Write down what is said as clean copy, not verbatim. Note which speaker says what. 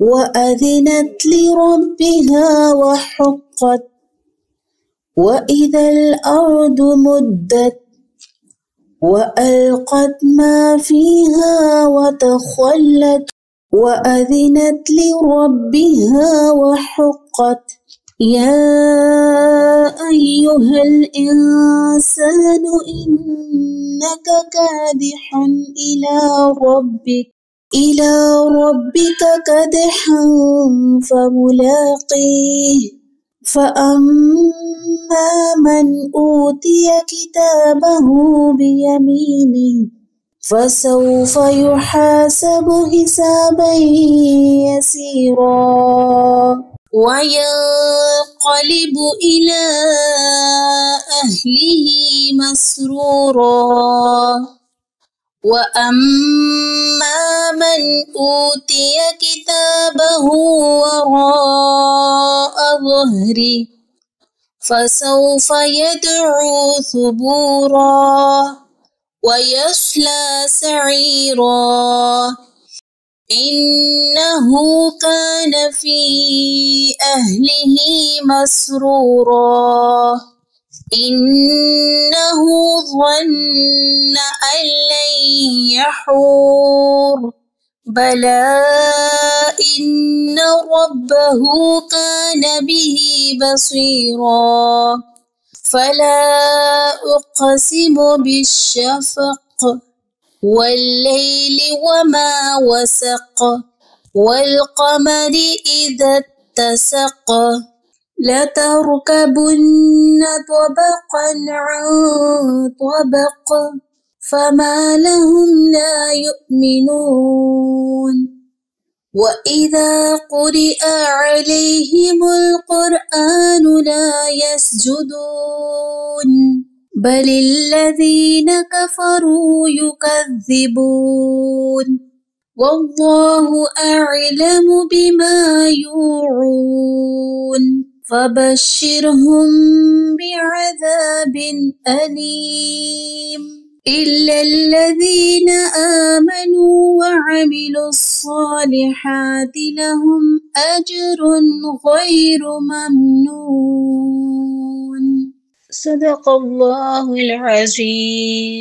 Speaker 1: وأذنت لربها وحقت وإذا الأرض مدت وألقت ما فيها وتخلت وأذنت لربها وحقت يا أيها الإنسان إنك كادح إلى ربك كدحا فملاقيه فأما من أوتي كتابه بيمينه فسوف يحاسب حسابا يسيرا وينقلب إلى أهله مسرورا وأما من أوتي كتابه وراء ظهره فسوف يدعو ثبورا ويصلى سعيرا إنه كان في أهله مسرورا إنه ظن أن لن يحور بلى إن ربه كان به بصيرا فلا أقسم بالشفق والليل وما وسق والقمر إذا اتسق لتركبن طبقا عن طبق فما لهم لا يؤمنون وإذا قرئ عليهم القرآن لا يسجدون بل الذين كفروا يكذبون والله أعلم بما يوعون فبشرهم بعذاب أليم إلا الذين آمنوا وعملوا الصالحات لهم أجر غير ممنون صدق الله العظيم.